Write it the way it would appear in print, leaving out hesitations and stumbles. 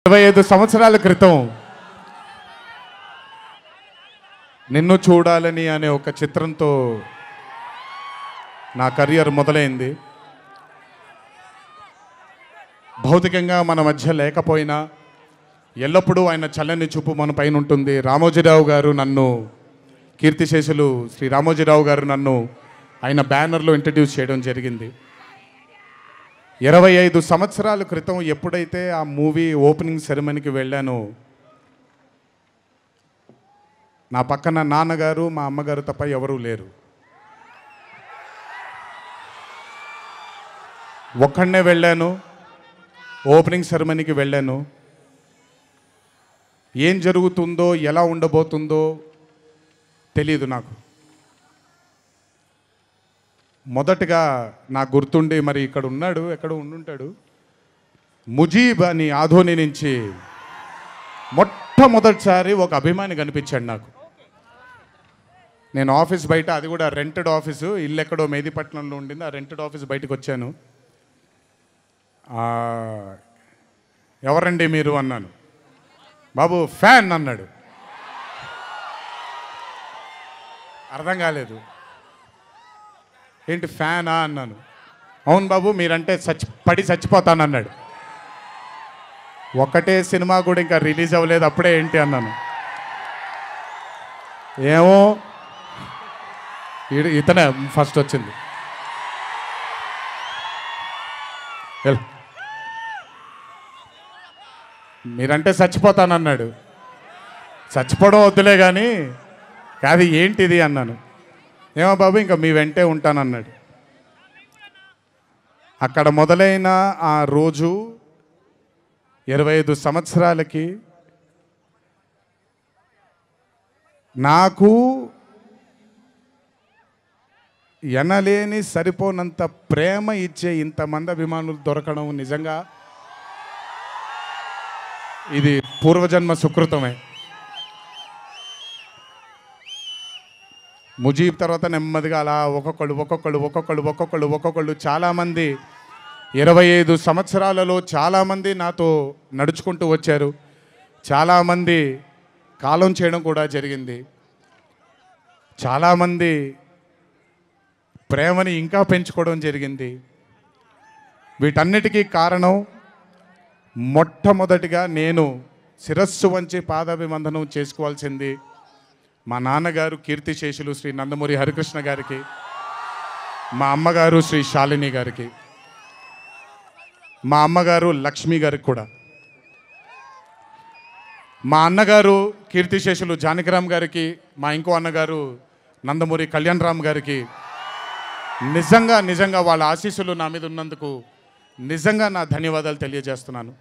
25 సంవత్సరాల క్రితం నిన్ను చూడాలని అనే ఒక చిత్రంతో నా కెరీర్ మొదలైంది. భౌతికంగా మన మధ్య లేకపోయినా ఎల్లప్పుడూ ఆయన చల్లని చూపు మన పైన ఉంటుంది. రామోజీరావు గారు నన్ను, కీర్తిశేషులు శ్రీ రామోజీరావు గారు నన్ను ఆయన బ్యానర్లో ఇంట్రడ్యూస్ చేయడం జరిగింది. 25 సంవత్సరాల క్రితం ఎప్పుడైతే ఆ మూవీ ఓపెనింగ్ సెరమనీకి వెళ్ళానో నా పక్కన నాన్నగారు, మా అమ్మగారు తప్ప ఎవరూ లేరు. ఒక్కడనే వెళ్ళాను, ఓపెనింగ్ సెరమనీకి వెళ్ళాను. ఏం జరుగుతుందో, ఎలా ఉండబోతుందో తెలీదు నాకు. మొదటగా నాకు గుర్తుండి, మరి ఇక్కడ ఉన్నాడు, ఎక్కడ ఉండుంటాడు, ముజీబ్ అని ఆధోని నుంచి మొట్టమొదటిసారి ఒక అభిమాని కనిపించాడు నాకు. నేను ఆఫీస్ బయట, అది కూడా రెంటెడ్ ఆఫీసు, ఇల్లు ఎక్కడో మేదిపట్నంలో ఉండింది, ఆ రెంటెడ్ ఆఫీస్ బయటకు వచ్చాను. ఎవరండి మీరు అన్నాను. బాబు ఫ్యాన్ అన్నాడు. అర్థం కాలేదు. ఏంటి ఫ్యానా అన్నాను. అవును బాబు, మీరంటే పడి చచ్చిపోతానన్నాడు. ఒకటే సినిమా కూడా ఇంకా రిలీజ్ అవ్వలేదు, అప్పుడే ఏంటి అన్నాను. ఏమో ఇతనే ఫస్ట్ వచ్చింది. మీరంటే చచ్చిపోతానన్నాడు. చచ్చిపోవడం వద్దులే కానీ కాదు ఏంటిది అన్నాను. ఏమో బాబు ఇంకా మీ వెంటే ఉంటానన్నాడు. అక్కడ మొదలైన ఆ రోజు 25 సంవత్సరాలకి నాకు ఎనలేని సరిపోనంత ప్రేమ ఇచ్చే ఇంతమంది అభిమానులు దొరకడం నిజంగా ఇది పూర్వజన్మ సుకృతమే. ముజీబ్ తర్వాత నెమ్మదిగా అలా ఒక్కొక్కళ్ళు చాలామంది 25 సంవత్సరాలలో చాలామంది నాతో నడుచుకుంటూ వచ్చారు. చాలామంది కాలం చేయడం కూడా జరిగింది. చాలామంది ప్రేమని ఇంకా పెంచుకోవడం జరిగింది. వీటన్నిటికీ కారణం మొట్టమొదటిగా నేను శిరస్సు వంచి పాదాభివందనం చేసుకోవాల్సింది మా నాన్నగారు కీర్తిశేషులు శ్రీ నందమూరి హరికృష్ణ గారికి, మా అమ్మగారు శ్రీ శాలిని గారికి, మా అమ్మగారు లక్ష్మి గారికి కూడా, మా అన్నగారు కీర్తిశేషులు జానకిరామ్ గారికి, మా ఇంకో అన్నగారు నందమూరి కళ్యాణ్ రామ్ గారికి నిజంగా వాళ్ళ ఆశీస్సులు నా మీద ఉన్నందుకు నిజంగా నా ధన్యవాదాలు తెలియజేస్తున్నాను.